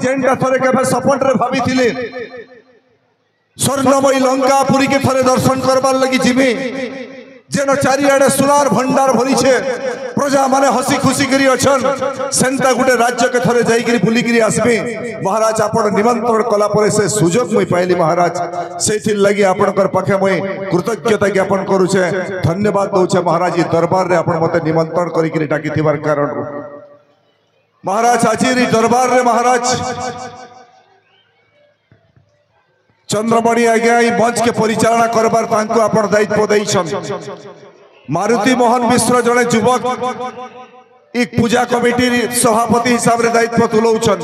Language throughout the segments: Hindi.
जेनटा थरे केबे सपन रे भाभी थिले स्वर्णमयी लंकापुरी के थरे दर्शन करबार लगी जिमी जेन चारिआडे सुनार भंडार भरी छे प्रजा माने हसी खुशी करी अछन सेंता गुटे राज्य के थरे जाई करी बुली करी आसबे महाराज आपण निमंत्रण कला परे से सुजोग मुई पाइली महाराज सेथि लगी आपनकर पाखे मुई कृतज्ञता ज्ञापन करू छे धन्यवाद दउ छे महाराज ई दरबार रे आपण मते निमंत्रण करी करी डाकी थिबार कारण महाराज आजिरी दरबार रे महाराज चंद्रमणि आज्ञा मंच के परिचालना करबार तांको आपण दायित्व दैछन मारुति मोहन मिश्र जड़े युवक एक पूजा कमिटी सभापति हिसाब रे दायित्व तुलौछन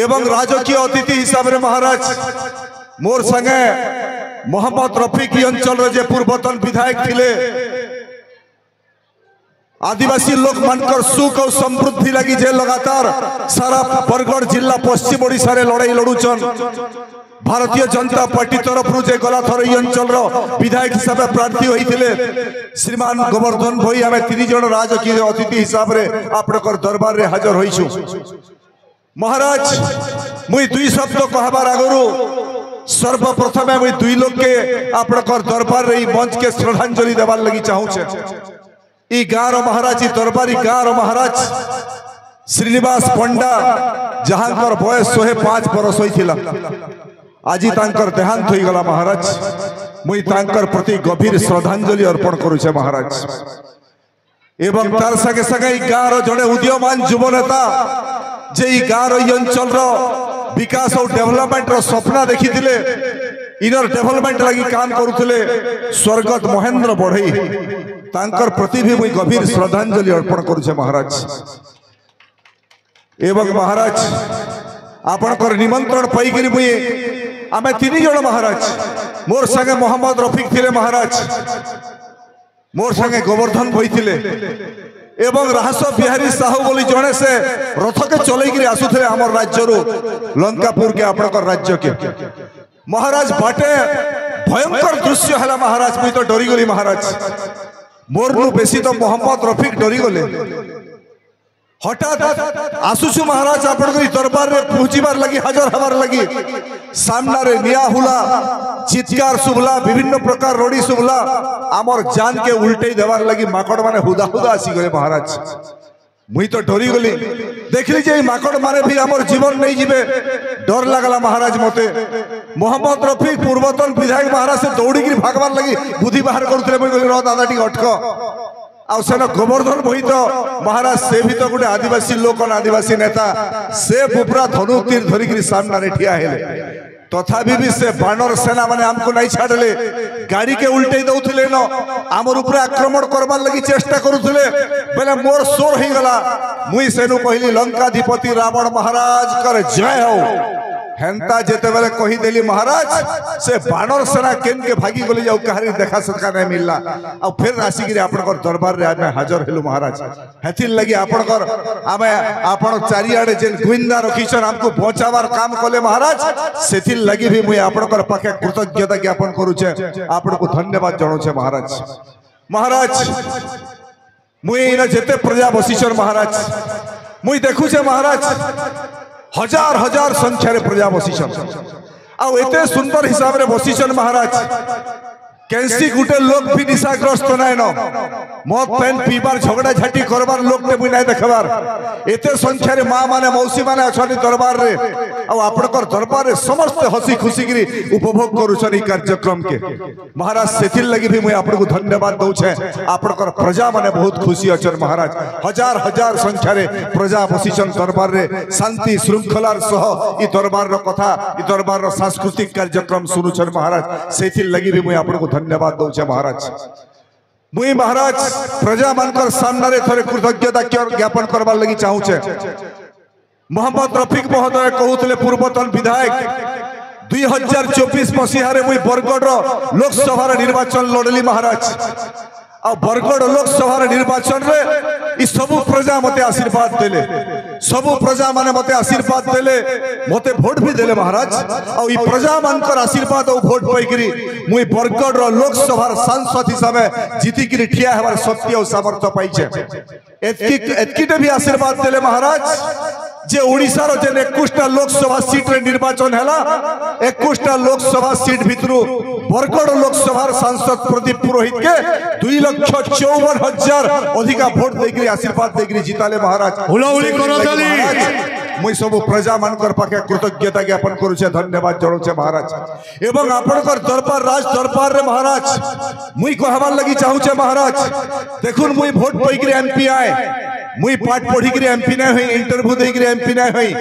एवं राजकीय अतिथि हिसाब रे महाराज मोर संगे मोहम्मद रफिक अंचल जे पूर्वतन विधायक थिले आदिवासी लोक मानकर सुख और समृद्धि लगी जे लगातार सारा बरगढ़ जिला पश्चिम ओडिशा रे लड़ाई लड़ुचन भारतीय जनता पार्टी तरफ जे गला थर अंचल विधायक हिसाब से प्रार्थी होइथिले श्रीमान गोवर्धन भई आमे 3 जन राजकीय अतिथि हिसाब रे आपनकर दरबार रे हाजर होइछु महाराज मुई दुई शब्द कहबार आगरु सर्वप्रथम मुई दुई लोग के आपनकर दरबार रे मंच के श्रद्धांजलि देबार लगी चाहू छे ई गाँव महाराज दरबारी गाँव महाराज श्रीनिवास पंडा जहांकर बयस 105 बरस होइथिला आज तांकर देहांत होई गला महाराज मुई तांकर प्रति गभीर श्रद्धांजलि अर्पण करू छे महाराज एवं तार संगे संगे गाँव जड़े उदीयमान युव नेता जे गाँव अंचल विकास और डेवलपमेंट सपना देखी इनर डेवलपमेंट लगी काम करुले स्वर्गत महेंद्र बढ़ई तांकर प्रति भी मुई गभीर श्रद्धांजलि अर्पण करू छे महाराज एवं महाराज आपनकर निमंत्रण पाई करी मुई आमे 3 जन महाराज मोर संगे मोहम्मद रफिक थिले महाराज मोर संगे गोवर्धन भई थिले एवं राहस बिहारी साहू बोली जने से रथ के चलई करी आसुथे हमर राज्य रो लंकापुर के आपनकर राज्य के महाराज बाटे भयंकर दृश्य हला महाराज मुई तो डरी गली महाराज मोर नु बेसी तो मोहम्मद रफिक डरी गले हठात आसुछु महाराज आपनकर दरबार रे पहुंचीबार लगी हाजर हबार लगी सामना रे निया हुला चित्कार सुबला विभिन्न प्रकार रोडी सुबला आमर जान के उल्टे देवार लगी माकड़ माने हुदा हुदा आसी गले महाराज मुई तो डरी गली देखली जे माकड़ माने भी आमर जीवन नहीं जीवे डर लागला महाराज मते मोहम्मद रफिक पूर्वतन विधायक महाराज से दौड़ी की भागवार लगी बुद्धि बाहर करथले मुई कहली र दादा टी अटक आउ सेन गोवर्धन भई तो महाराज से भी तो गोटे आदिवासी लोक आदिवासी नेता से बुपरा धनु तीर धरिकी सामना रे ठिया हेले तथापि भी से बानर सेना माने हमको नहीं छाड़ले गाड़ी के उल्टे दउथिले न हमर ऊपर आक्रमण करबार लगी चेष्टा करुथिले बेले मोर सोर ही गला मुई सेनु कहली लंकाधिपति रावण महाराज कर जय हो हेंता जेते बेले कही देली महाराज से बानर सेना केन के भागी गली जाऊ कहानी देखा सका नहीं मिलला आ फिर आसी गिरी आपनकर दरबार रे आमे हाजर हेलु महाराज हेथिल लगी आपनकर आमे आपन चारियाडे जेन गुइंदा रखिछन हमको पहुंचावार काम कले महाराज सेथिल लगी भी मुई आपनकर पाखे कृतज्ञता ज्ञापन करू छे आपनको धन्यवाद जणो छे महाराज महाराज मुई इना जेते प्रजा बसिछन महाराज मुई देखु छे महाराज हजार हजार संख्या रे प्रजा बसिछन आ एते सुंदर हिसाब रे बसिछन महाराज कैंसी गुटे लोग भी निशाग्रस्त नाय न मद पेन पीबार झगड़ा झाटी करबार लोग ते मुई नाय देखबार एते संख्या रे मां माने मौसी माने अछनी दरबार रे आ आपनकर दरबार रे समस्त हसी खुशी गिरी उपभोग करूछन ई कार्यक्रम के महाराज सेथिल लगी भी मुई आपनको धन्यवाद दउ छे आपनकर प्रजा माने बहुत खुशी अछन महाराज हजार हजार संख्या रे प्रजा बसिछन दरबार रे शांति श्रृंखलार सह ई दरबार रो कथा ई दरबार रो सांस्कृतिक कार्यक्रम सुनुछन महाराज सेथिल लगी भी मुई आपनको धन्यवाद दउ छे महाराज मुई महाराज प्रजा मानकर सामने रे थरे कृतज्ञता ज्ञापन करबार लगी चाहू छे मोहम्मद रफिक महोदय कहउतले पूर्वतन विधायक 2024 मसीहा रे मुई बरगढ़ लोकसभा निर्वाचन लड़ली महाराज आ बरगढ़ लोकसभा निर्वाचन रे ई सब प्रजा मते आशीर्वाद देले सबु प्रजा माने मते आशीर्वाद देले मते वोट भी देले महाराज आ ई प्रजा मानकर आशीर्वाद और वोट पाइकरी मुई बरगढ़ रो लोकसभा सांसद हिसाब जीती करी ठिया हमार शक्ति और सामर्थ्य पाइछे एतकीटे भी आशीर्वाद देले महाराज जे ओडिसा रो जे 21टा लोकसभा सीट रे निर्वाचन हैला 21टा लोकसभा सीट भितरु बरगढ़ लोकसभा सांसद प्रदीप पुरोहित के 2,54,000 अधिका वोट देकरी आशीर्वाद देकरी जिताले महाराज हुलाहुली करताली मुई सब प्रजा मानकर पाखे कृतज्ञता ज्ञापन करूछे धन्यवाद जणाउछे महाराज एवं आपनकर दरबार राज दरबार रे महाराज मुई कहबार लगी चाहूछे महाराज देखुन मुई वोट पाइकरी एमपी आए मुई पाठ पढ़ी करी एमपी नै होई इंटरव्यू देई करी एमपी नै होई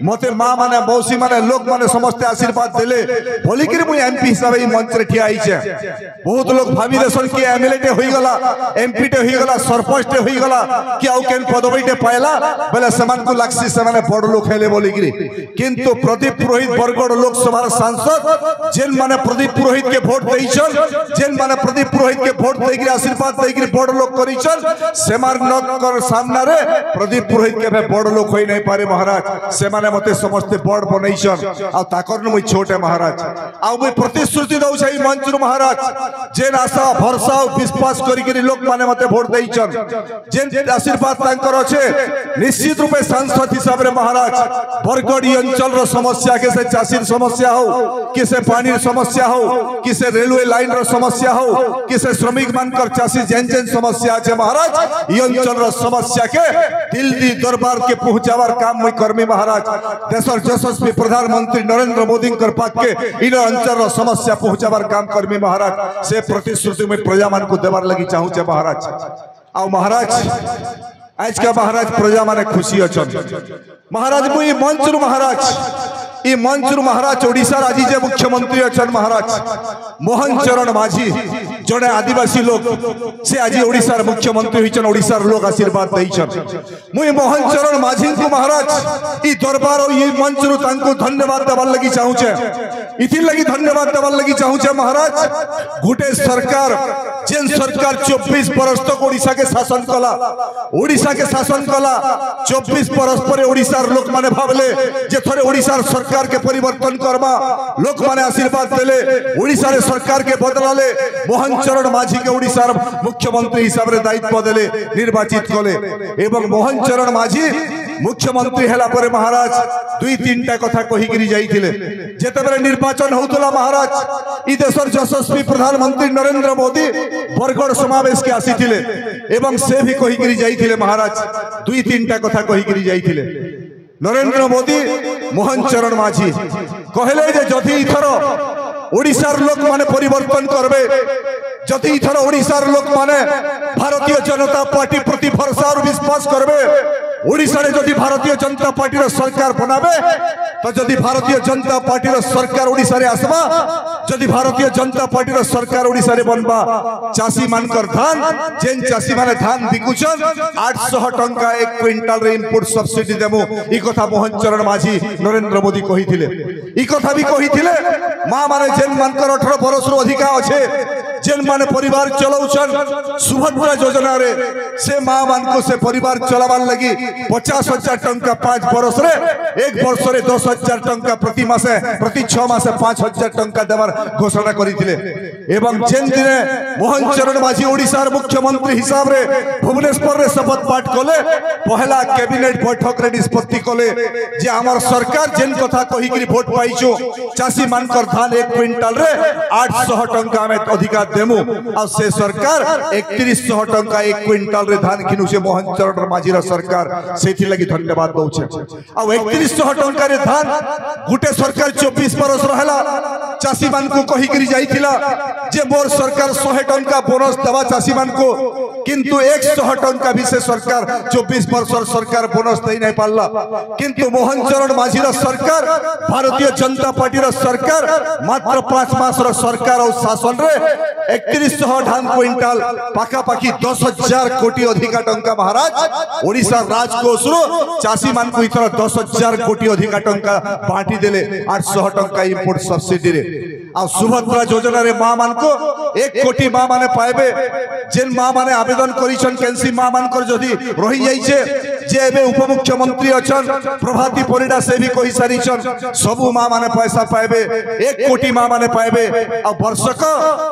मते मां माने मौसी माने लोक माने समस्त आशीर्वाद देले बोली करी मुई एमपी हिसाब ई मंच रे ठिया आइछे बहुत लोग भाबी देसन कि एमएलए टे होई गला एमपी टे होई गला सरपंच टे होई गला कि आउ केन पदवी टे पायला बोले समान को लागसी से माने बड़ लोक हेले बोली करी किंतु प्रदीप पुरोहित बरगढ़ लोकसभा सांसद जेन माने प्रदीप पुरोहित के वोट देइछन जेन माने प्रदीप पुरोहित के वोट देई करी आशीर्वाद देई करी बड़ लोक करिछन सेमार नकर सामना रे प्रदीप पुरोहित के बड़ लोक होई नहीं पारे महाराज से माने मते समस्त बड़ बनैछन आ ताकर न मुई छोटे महाराज आ मुई प्रतिश्रुति दउ छै मंच रु महाराज जेन आशा भरोसा और विश्वास करी करी लोक माने मते वोट देइछन जेन आशीर्वाद तांकर अछि निश्चित रूपे सांसद हिसाब रे महाराज बरगढ़ अंचल रो समस्या के से चासीर समस्या हो कि से पानी समस्या हो कि से रेलवे लाइन रो समस्या हो कि से श्रमिक मानकर चासी जेन जेन समस्या छै महाराज ई अंचल रो समस्या के दिल्ली दरबार के पहुंचावर काम मुई कर्मी महाराज देशर यशस्वी प्रधानमंत्री नरेंद्र मोदी कर पाक के इन अंचल रो समस्या पहुंचावर काम कर्मी महाराज से प्रतिश्रुति में प्रजा मान को देवार लगी चाहू छे महाराज आ महाराज आज का महाराज प्रजा माने खुशी अछन महाराज मुई मंच रु महाराज ई मंच रु महाराज ओडिसा राज्य जे मुख्यमंत्री अछन महाराज मोहन चरण माझी जड़े आदिवासी लोग से आज ओडिसा मुख्यमंत्री होइछन ओडिसा लोग आशीर्वाद दैछन मुई मोहन चरण माझी को महाराज ई दरबार और ई मंच रु तांको धन्यवाद देवार लगी चाहू छे इथि लगी धन्यवाद देवार लगी चाहू छे महाराज गुटे सरकार जेन सरकार 24 बरस तक ओडिसा के शासन कला ओडिसा के शासन कला 24 बरस पर ओडिसा लोक माने भाबले जे थरे ओडिसा सरकार के परिवर्तन करबा लोक माने आशीर्वाद देले ओडिसा रे सरकार के बदलाले मोहन चरण माझी के ओडिसा मुख्यमंत्री हिसाब रे दायित्व देले निर्वाचित कले एवं मोहन चरण माझी मुख्यमंत्री हेला पर महाराज 2-3टा कथा कहि गिरी जाइथिले जेतेबेले निर्वाचन होतला महाराज ई देशर यशस्वी प्रधानमंत्री नरेंद्र मोदी बरगढ़ समावेश के आसीथिले एवं से भी कहि गिरी जाइथिले महाराज 2-3टा कथा कहि गिरी जाइथिले नरेंद्र मोदी मोहन चरण माझी कहले जे जदि इथर ओडिसार लोक माने परिवर्तन करबे जदि इथर ओडिसार लोक माने भारतीय जनता पार्टी प्रति भरोसा और विश्वास करबे ओडिसा रे जदि भारतीय जनता पार्टी रो सरकार बनाबे तो जदि भारतीय जनता पार्टी रो सरकार ओडिसा रे आसबा जदि भारतीय जनता पार्टी रो सरकार ओडिसा रे बनबा चासी मानकर धान जेन चासी माने धान बिकुछन 800 टंका 1 क्विंटल रे इनपुट सब्सिडी देमु ई कथा मोहन चरण माझी नरेंद्र मोदी कहिथिले ई कथा भी कहिथिले मां माने जेन मानकर 18 बरस रो अधिकार अछि जेन माने परिवार चलाउछन सुभद्रा योजना रे से मां मान को से परिवार चलावार लगी 50,000 टंका 5 बरस रे 1 वर्ष रे 10,000 टंका प्रति मासे प्रति 6 मासे 5,000 टंका देवार घोषणा करिथिले एवं जेन दिने मोहन चरण माझी ओडिसा मुख्यमंत्री हिसाब रे भुवनेश्वर रे शपथ पाठ कले पहला कैबिनेट बैठक रे निष्पत्ति कले जे हमर सरकार जेन कथा कहि कि वोट पाइछो चासी मानकर धान 1 क्विंटल रे 800 टंका में अधिकार देमु आ से सरकार 3100 टंका 1 क्विंटल रे धान किनु से मोहन चरण माझी रा सरकार सेथि लगी धन्यवाद दउ छे आ 3100 टंका रे धान गुटे सरकार 24 बरस रहला चासी मान को कहि करी जाइथिला जे मोर सरकार 100 टंका बोनस दवा चासी मान को किंतु 100 टंका भी से सरकार 24 वर्ष सरकार बोनस दे नहीं पाला किंतु मोहन चरण माझी रा सरकार भारतीय जनता पार्टी रा सरकार मात्र 5 मास रा सरकार और शासन रे 3100 धान क्विंटल पाखा पाखी 10,000 कोटी अधिका टंका महाराज ओडिसा राजकोष रो चासी मान को इथर 10,000 कोटी अधिका टंका बांटी देले 800 टंका इंपोर्ट सब्सिडी रे आ सुभद्रा योजना रे मां मान को 1 कोटी मां माने पाएबे जेन मां माने आवेदन करिछन कैंसी मां मान कर जदी रहि जाई छे जे एबे उपमुख्यमंत्री अछन प्रभाती परिडा से भी कहि सारिछन सबु मां माने पैसा पाएबे 1 कोटी मां माने पाएबे आ वर्षक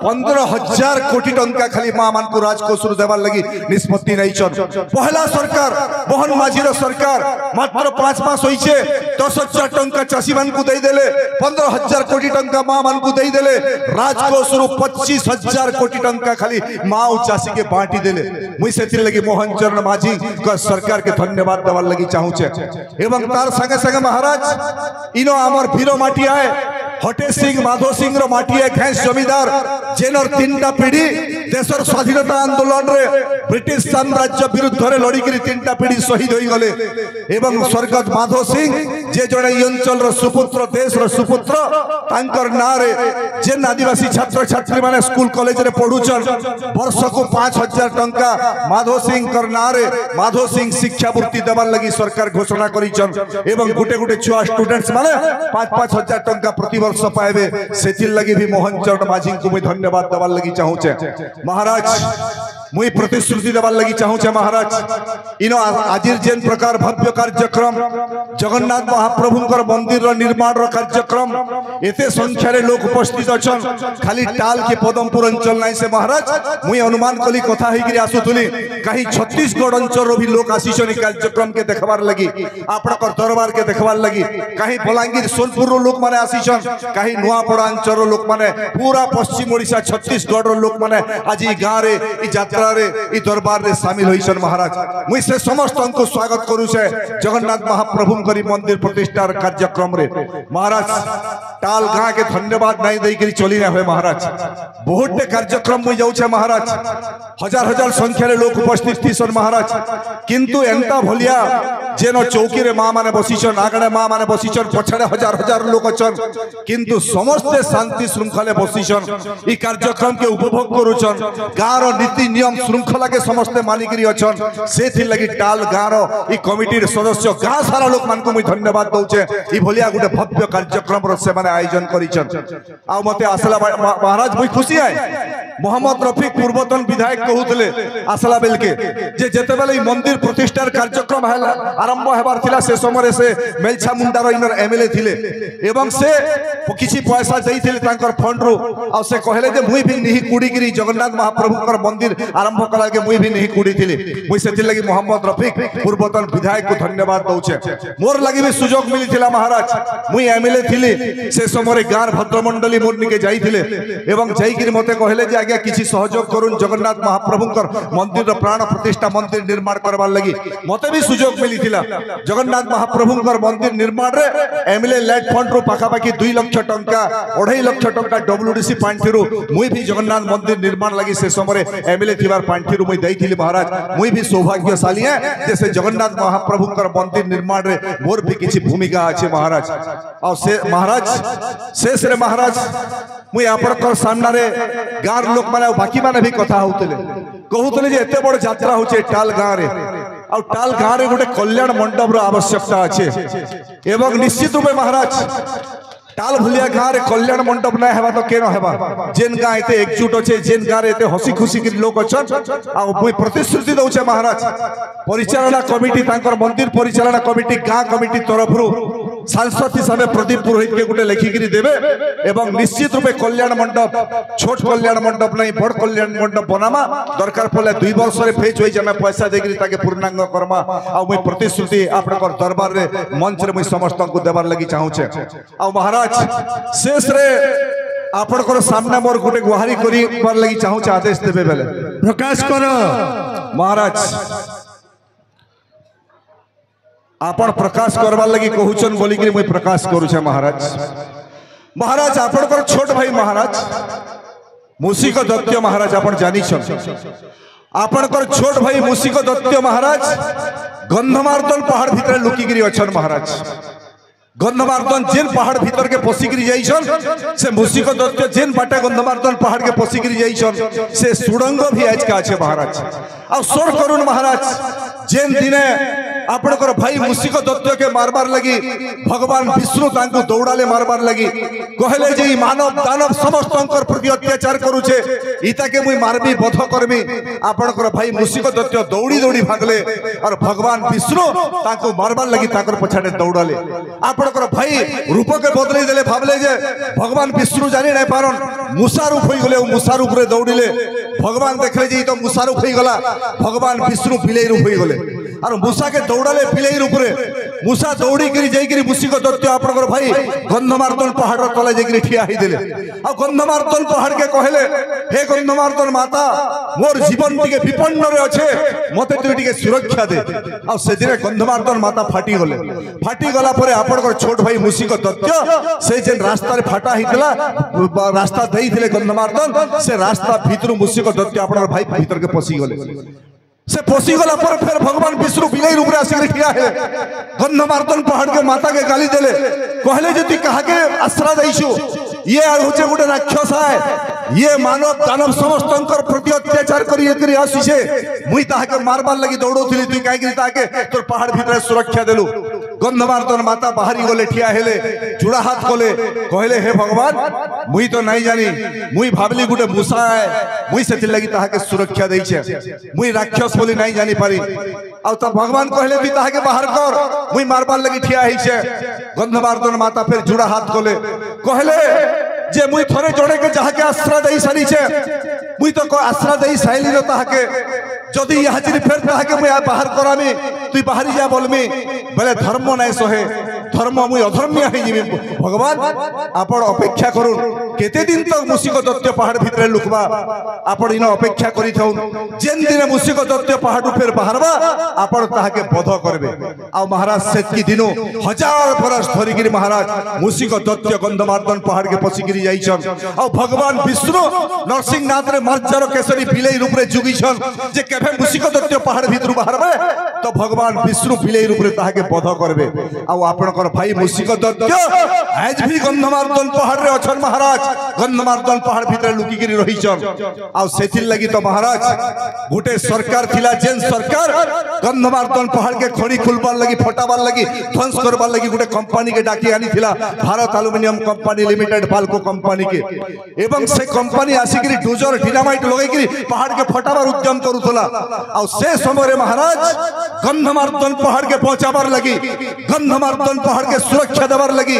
15,000 कोटी टंका खाली मां मान को राजकोषरु देबार लगी निष्पत्ति नैछन। पहला सरकार मोहन माझीर सरकार मात्र 5 मास होइछे 10,000 टंका चासी मान को देई देले 15,000 कोटी टंका मां मान को देई देले राजकोषरु 25,000 कोटी टंका खाली मां और चासी के बांटी देले। मुई सेतिर लगी मोहन चरण माझी का सरकार के धन्यवाद देवार लगी चाहू छे। एवं तार संगे संगे महाराज इनो आमर भीरो माटी आए हटे सिंह माधो सिंह रो माटी है घैस जमीदार जेनर 3टा पीढ़ी देशर स्वाधीनता आंदोलन रे ब्रिटिश साम्राज्य विरुद्ध रे लड़ी करी 3टा पीढ़ी शहीद होई गले। एवं स्वर्गत माधो सिंह जे जड़े अंचल रो सुपुत्र देश रो सुपुत्र तांकर नारे जेन आदिवासी छात्र छात्री माने स्कूल कॉलेज रे पढुचन वर्ष को 5,000 टंका माधो सिंह कर नारे माधो सिंह शिक्षावृत्ति देवार लगी सरकार घोषणा करिचन। एवं गुटे गुटे छुआ स्टूडेंट्स माने 5,000 टंका प्रति वर्ष पाएबे सेथिर लगी भी मोहन चरण माझी को मुई धन्यवाद देवार लगी चाहू छे। महाराज मुई प्रतिश्रुति देवार लगी चाहू छे। महाराज इनो आजिर जेन प्रकार भव्य कार्यक्रम जगन्नाथ महाप्रभुंकर मंदिर रो निर्माण रो कार्यक्रम एते संख्या रे लोग उपस्थित अछन खाली टाल के पदमपुर अंचल नाही से महाराज मुई अनुमान कली कथा हेकि आसुतुली कहीं छत्तीसगढ़ अंचल रो भी लोग आसीछन कार्यक्रम के देखबार लगी आपनकर दरबार के देखबार लगी कहीं बलांगीर सोनपुर रो लोग माने आसीछन कहीं नुआपड़ा अंचल रो लोग माने पूरा पश्चिम ओडिशा छत्तीसगढ़ रो लोग माने आज ई गां रे ई यात्रा रे ई दरबार रे शामिल होइछन। महाराज मुई से समस्त को स्वागत करू छे जगन्नाथ महाप्रभु करी मंदिर प्रतिष्ठार कार्यक्रम रे। महाराज टाल गां के धन्यवाद नहीं देई करी चली ना होय। महाराज बहुत कार्यक्रम मुई जाउ छे महाराज हजार हजार संख्या रे लोग उपस्थित थी सन महाराज किंतु एंता भलिया जेनो चौकी रे मां माने बसिछन आगणे मां माने बसिछन पछड़े हजार हजार लोग अछन किंतु समस्त शांति श्रृंखले बसिछन ई कार्यक्रम के उपभोग करूछन गां रो नीति नियम श्रृंखला के समस्त मानिकरी अछन सेथि लगी टाल गां रो ई कमिटी रे सदस्य गां सारा लोक मान को मुई धन्यवाद दउछे ई भलिया गुटे भव्य कार्यक्रम रो से माने आयोजन करिछन। आ मते आसला महाराज मुई खुशी आए मोहम्मद रफीक पूर्वतन विधायक कहउतले आसला बेल के जे जेते बेले मंदिर प्रतिष्ठार कार्यक्रम हला आरंभ हेबार थिला से समय से मेलछा मुंडार इनर एमएलए थिले एवं से किछि पैसा देइथिले तांकर फंड रो आ से कहले जे मुई भी निहि कुडी गिरी जगन्नाथ महाप्रभुकर मंदिर आरंभ करा के मुई भी निहि कुडी थिले मुई सेति लगी मोहम्मद रफीक पूर्वतन विधायक को धन्यवाद दउछे। मोर लगी भी सुयोग मिली थिला महाराज मुई एमएलए थिली से समय गार भद्रमंडली मोरनी के जाइथिले एवं जाई गिरी मते कहले जे आगे किछि सहयोग करूं जगन्नाथ महाप्रभुकर मंदिर रो प्राण प्रतिष्ठा मंदिर निर्माण करबार लगी मते भी सुयोग मिली थिला जगन्नाथ महाप्रभुकर मंदिर निर्माण रे एमएलए लेट फंड रो पाखा पाखी 2 लाख टंका 2.5 लाख टंका डब्ल्यूडीसी पांठिरु मुई भी जगन्नाथ मंदिर निर्माण लगी से समय एमएलए थिबार पांठिरु मुई देइथिली। महाराज मुई भी सौभाग्यशाली है जैसे जगन्नाथ महाप्रभुकर मंदिर निर्माण रे मोर भी किछि भूमिका अछि। महाराज और से महाराज शेष रे महाराज मुई आपनकर सामना रे गार लोक माने बाकी माने भी कथा होतले कहउतले जे एते बड़ यात्रा होचे टाल गां रे और टाल गां रे गोटे कल्याण मंडप रो आवश्यकता अछि एवं निश्चित रूपे महाराज टाल भलिया गां रे कल्याण मंडप ना हेबा तो केनो हेबा जेन गां एते एकजुट अछि जेन गां रे एते हसी खुशी के लोग अछन आ मुई प्रतिश्रुति दउछे महाराज परिचालना कमिटी तांकर मंदिर परिचालना कमिटी गां कमिटी तरफ रु सांसद हिसाब से प्रदीप पुरोहित के गोटे लेखिकी देवे एवं निश्चित रूपे कल्याण मंडप छोट कल्याण मंडप नहीं बड़ कल्याण मंडप बनामा दरकार पड़े 2 वर्ष रे फेज होई जे पैसा देकरी ताके पूर्णांग करमा आ मुई प्रतिश्रुति आपनकर दरबार रे मंच रे मुई समस्त को देबार लगी चाहू छे। आ महाराज शेष रे आपनकर सामने मोर गोटे गुहारी करी पर लगी चाहू छे आदेश देबे बेले प्रकाश करो महाराज आपण प्रकाश करवा लगी कहूचन बोली कि मुई प्रकाश करू छे। महाराज महाराज आपनकर छोट भाई महाराज मुसिक दत्त महाराज आपण जानी छन आपनकर छोट भाई मुसिक दत्त महाराज गंधमार्दन पहाड़ भीतर लुकी गिरी अछन। महाराज गंधमार्दन जेन पहाड़ भीतर के पसिगिरी जाइछन से मुसिक दत्त जेन बाटा गंधमार्दन पहाड़ के पसिगिरी जाइछन से सुडंग भी आज का छे। महाराज आ सोर करुण महाराज जेन दिने आपणकर भाई मूषिक दत्त के मारबार लगी भगवान विष्णु तांको दौड़ाले मारबार लगी कहले जे मानव दानव समस्त प्रति अत्याचार करूचे इता के मुई मारबी बध करमी आपणकर भाई मूषिक दत्त दौड़ी दौड़ी भागले और भगवान विष्णु तांको मारबार लगी ताकर पछाड़े दौड़ाले आपणकर भाई रूप के बदले देले भाबले जे भगवान विष्णु जानी नहीं पारन मूसा रूप होई गले मूसा रूप रे दौड़िले भगवान देखले जे तो मूसा रूप होई गला भगवान विष्णु बिलेई रूप होई गले और मूसा के दौड़ाले बिलेई रूप रे मूसा दौड़ी करी जाई करी मूषिक दत्त आपनकर भाई गंधमार्दन पहाड़ तले जाई करी ठिया ही देले आ गंधमार्दन पहाड़ के कहले हे गंधमार्दन माता मोर जीवन टिके विपन्न रे अछि मते तू टिके सुरक्षा दे आ से दिन गंधमार्दन माता फाटी गला परे आपनकर छोट भाई मूषिक दत्त से जे रास्ता रे फाटा हितला रास्ता देइथिले गंधमार्दन से रास्ता भीतर मूषिक दत्त आपनकर भाई भीतर के पसी गले से पसी गला पर फिर भगवान विष्णु बिलेई रूप रे आसी ठिया है गंधमार्दन पहाड़ के माता के गाली देले कहले जे तू कहा के आश्रय दैछु ये होचे गुटे राक्षस है ये मानव दानव समस्त प्रति अत्याचार करी आसीछे मुई ताके मारबार लगी दौड़ोथिली तू काहे कि ताके तोर पहाड़ भीतर सुरक्षा देलु गंधमार्दन माता बाहरी गले ठिया हेले जुड़ा हाथ कोले कहले हे भगवान मुई तो नहीं जानी मुई भाबली गुटे मूसा है मुई सेति लगी ताके सुरक्षा दैछे मुई राक्षस बोली नहीं जानी पारी आ त भगवान कहले तू ताके बाहर कर मुई मारबार लगी ठिया हिछे गंधमार्दन माता फिर जुड़ा हाथ कोले कहले जे मुई थरे जड़े के जहा के आश्रय दई सारी छे मुई तो आश्रय दई साइली रो ताके जदी हाजिर फेर ताके मुई बाहर करामी तू बाहरी जा बोलमी बेले धर्म नै सहे धर्म मुई अधर्म्य हे जिमी भगवान आपण अपेक्षा करू केते दिन तक मूषिक दत्त पहाड़ भितरे लुकबा आपण इन अपेक्षा करी थाउ जेन दिन मूषिक दत्त पहाड़ फेर बाहरबा आपण ताके बध करबे आ महाराज सेतकी दिनो हजार बरस धरि गिरी महाराज मूषिक दत्त गंधमार्दन पहाड़ के पसी गिरी जाइछन आ भगवान विष्णु नरसिंहनाथ रे मर्जर केसरी बिलेई रूप रे जुगिछन जे केभे मूषिक दत्त पहाड़ भितरु बाहरबे तो भगवान विष्णु बिलेई रूप रे ताके बध करबे आ आपणकर भाई मूषिक दत्त आज भी गंधमार्दन पहाड़ रे अछन महाराज गंधमार्दन पहाड़ भितर लुकी गिरी रहिछन आ सेथिल लगी तो महाराज गुटे सरकार थिला जेन सरकार गंधमार्दन पहाड़ के खड़ी खुलबार लगी फटाबार लगी ध्वंस करबार लगी गुटे कंपनी के डाकी आनी थिला Bharat aluminium company limited Balco company के एवं से कंपनी आसिकरी डोजर डिनामाइट लगाई पहाड़ के फटाबार उद्यम करूथला आ से समय महाराज गंधमार्दन पहाड़ के पहुंचाबार लगी गंधमार्दन पहाड़ के सुरक्षा देवार लगी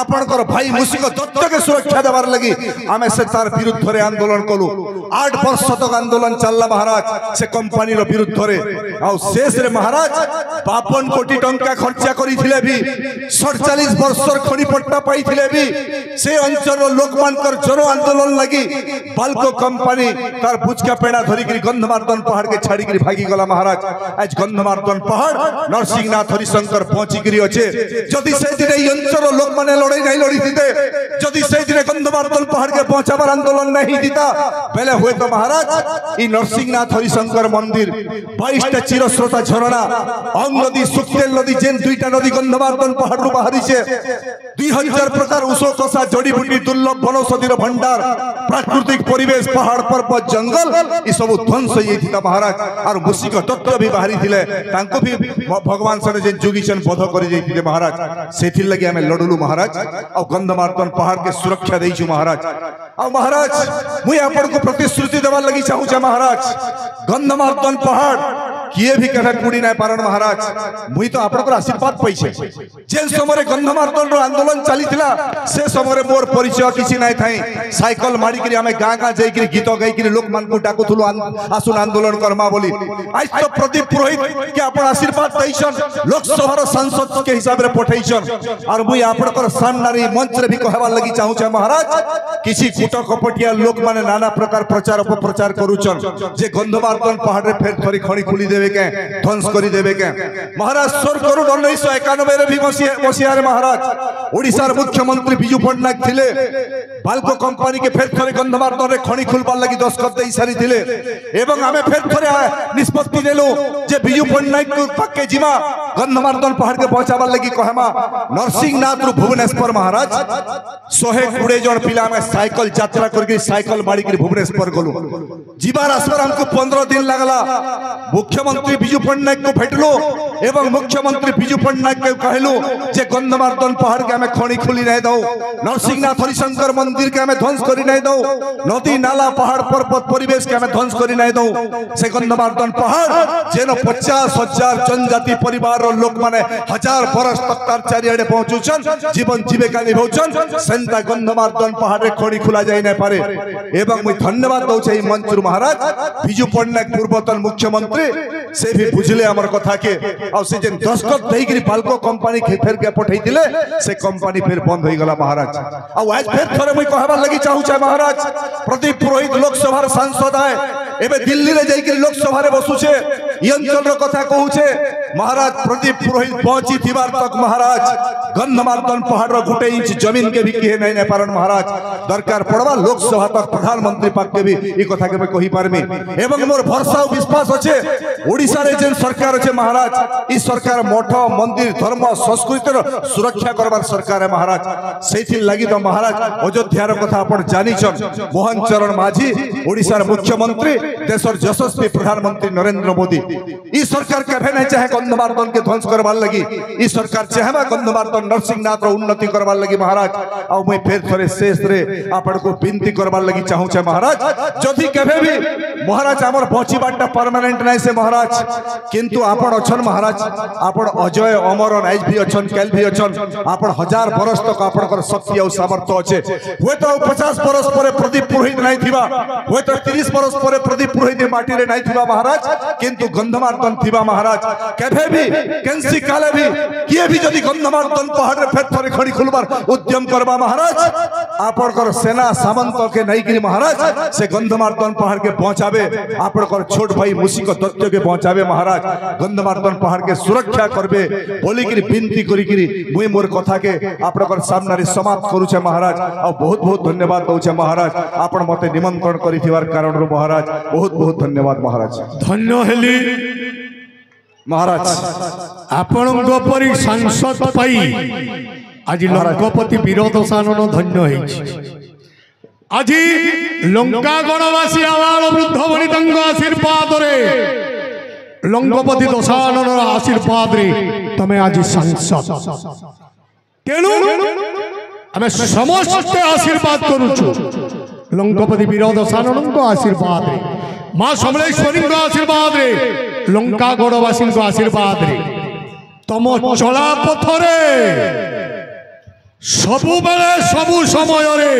आपनकर भाई मूषिक दत्त के सुरक्षा देवार लगी आमे से तार विरुद्ध रे आंदोलन कलु 8 वर्ष तक आंदोलन चलला महाराज से कंपनी रो विरुद्ध रे आ शेष रे महाराज 52 कोटी टंका खर्चा करिथिले भी 47 वर्षर खणी पट्टा पाइथिले भी से अंचल रो लोक मानकर जरो आंदोलन लगी बाल्को कंपनी तार बुचका पेड़ा धरि करी गंधमार्दन पहाड़ के छाड़ी करी भागी गला महाराज आज गंधमार्दन पहाड़ नरसिंहनाथ हरिशंकर पहुंची करी अछे जदि से दिन ई अंचल लोक माने लड़ाई नहीं लड़ी दिते जदि से दिन गंधमार्दन पहाड़ के पहुंचाबार आंदोलन नहीं दिता पहले हुए तो महाराज ई नरसिंहनाथ हरिशंकर मंदिर 22 टा चिरस्रोता झरणा अंग नदी सुक्तेल नदी जेन दुईटा नदी गंधमार्दन पहाड़ रु बाहरी छे 2000 प्रकार उषो कसा जड़ी बूटी दुर्लभ वनौषधिर भंडार प्राकृतिक परिवेश पहाड़ पर्वत जंगल ई सब ध्वंस होई थिता महाराज और मूषिक दत्त भी बाहरी थिले तांको भी भगवान सने जे जुगिशन बध करि जैथिले महाराज सेथिल लगी हमें लडलु महाराज और गंधमार्दन पहाड़ के सुरक्षा देइछु महाराज और महाराज मुई आपन को प्रतिश्रुति देवा लगी चाहू छे महाराज गंधमार्दन पहाड़ किए भी कहे कुड़ी नहीं पारण महाराज मुई तो आपन को आशीर्वाद पैछे जेन समय गंधमार्दन रो आंदोलन चली थिला से समय मोर परिचय किसी नहीं थाई साइकिल मारी करी हमें गाँ गाँ जाई करी गीत गाई करी लोक मान को डाकुथुलु आसुन आंदोलन करमा बोली आज तो प्रदीप पुरोहित के आपन आशीर्वाद दैछन लोकसभा रो सांसद के हिसाब रे पठैछन और मुई आपन को सामनारी मंच रे भी कहबा लगी चाहू छे महाराज किसी कुट कपटिया लोक माने नाना प्रकार प्रचार अपप्रचार करूछन जे गंधमार्दन पहाड़ रे फेर थोड़ी खणी खुली देवे के ध्वंस करी देवे के महाराज स्वर करू 1991 रे भी मसिया रे महाराज ओडिसा रे मुख्यमंत्री बिजू पटनायक थिले बाल्को कंपनी के फेर थरे गंधमार्दन रे खणी खुलबार लगी दस्तखत दे सारी थिले एवं आमे फेर थरे निष्पत्ति नेलु जे बिजू पट्टनायक को पक्के जीवा गंधमार्दन पहाड़ के पहुंचाबार लगी कहमा नरसिंहनाथ रु भुवनेश्वर महाराज 120 जन पिला में साइकिल यात्रा करके साइकिल बाड़ी के भुवनेश्वर गलु जीवा रास्ता हमको 15 दिन लगला मुख्यमंत्री बिजू पट्टनायक को भेटलो एवं मुख्यमंत्री बिजू पट्टनायक के कहलु जे गंधमार्दन पहाड़ के हमें खणी खुली नहीं दो नरसिंहनाथ हरिशंकर मंदिर के हमें ध्वंस करी नहीं दो नदी नाला पहाड़ पर्वत परिवेश के हमें ध्वंस करी नहीं दो से गंधमार्दन पहाड़ जेनो 50,000 जनजाति परिवार और लोक माने 1000 बरस तक तार चारिआडे पहुंचुछन जीवन जीविका निभौछन सेंता गंधमार्दन पहाड़ रे खणी खुला जाय नै पारे एवं मुई धन्यवाद दउ छै मंत्री महाराज बिजू पट्टनायक पूर्वतन मुख्यमंत्री से भी बुझले हमर कथा के आ से जेन दस्तखत देई गिरी बाल्को कंपनी के फेर के पठै दिले से कंपनी फिर बंद होई गला महाराज आ आज फिर थरे मुई कहबा लगी चाहू छै महाराज प्रदीप पुरोहित लोकसभा सांसद आए एबे दिल्ली रे जाई गिरी लोकसभा रे बसु छे ई अंचल रो कथा कहू छे महाराज प्रदीप पुरोहित पहुंची थिबार तक महाराज गंधमार्दन पहाड़ रो गुटे इंच जमीन के भी किहे नै नै पारन महाराज दरकार पड़वा लोकसभा तक प्रधानमंत्री पद के भी ई कथा के मैं कहि पारमी एवं मोर भरोसा और विश्वास अछि ओडिसा रे जेन सरकार अछि महाराज ई सरकार मठ मंदिर धर्म संस्कृति रो सुरक्षा करबार सरकार है महाराज सेथि लागि तो महाराज अयोध्या रो कथा आपण जानि छन मोहन चरण माझी ओडिसा रो मुख्यमंत्री देशर यशस्वी प्रधानमंत्री नरेंद्र मोदी ई सरकार केभे नै चाहे गंधमार्दन के ध्वंस करबार लगी ई सरकार चाहेबा गंधमार्दन नरसिंहनाथ रो उन्नति करबार लगी महाराज आ मैं फेर थरे शेष रे आपण को विनती करबार लगी चाहू छे महाराज जदि केभे भी महाराज हमर बचिबाटा परमानेंट नै से महाराज किंतु आपण अछन महाराज आपण अजय अमर आज भी अछन कल भी अछन आपण 1000 बरस तक आपण कर शक्ति और सामर्थ्य अछि होय तो 50 बरस परे प्रदीप पुरोहित नै थिबा होय तो 30 बरस परे प्रदीप पुरोहित माटी रे नै थिबा महाराज किंतु गंधमार्दन थिबा महाराज केभे भी केंसी काले भी किए भी जदि गंधमार्दन पहाड़ रे फेर थरे खड़ी खुलबार उद्यम करबा महाराज आपण कर सेना सामंत के नै गिरी महाराज से गंधमार्दन पहाड़ के पहुंचाबे आपण कर छोट भाई मुसिक दत्त के पहुंचाबे महाराज गंधमार्दन पहाड़ के सुरक्षा करबे बोली गिरी विनती करी गिरी मुई मोर कथा के आपण कर सामने रे समाप्त करू छे महाराज आ बहुत बहुत धन्यवाद दउ छे महाराज आपण मते निमंत्रण करी थिबार कारण रो महाराज बहुत बहुत धन्यवाद महाराज धन्य हेली महाराज आपण परी सांसद पाई आज लंकापति वीरदशानन धन्य हेछि आज लंका गणवासी आवाल वृद्ध वनितांग आशीर्वाद रे लंकापति दशानन आशीर्वाद रे तमे आज सांसद तेणु आमे समस्त आशीर्वाद करूछु लंकापति वीरदशानन आशीर्वाद रे मां समलेश्वरी आशीर्वाद रे लंका गणवासी आशीर्वाद रे तम चला पथरे सबु बेले सबु समय रे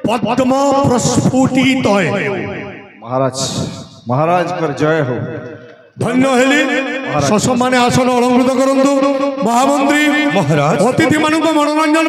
पद्म प्रस्फुटित है महाराज महाराज कर जय हो धन्य हेली शश माने आसन अलंकृत करंतु महामंत्री महाराज अतिथि मानक मनोरंजन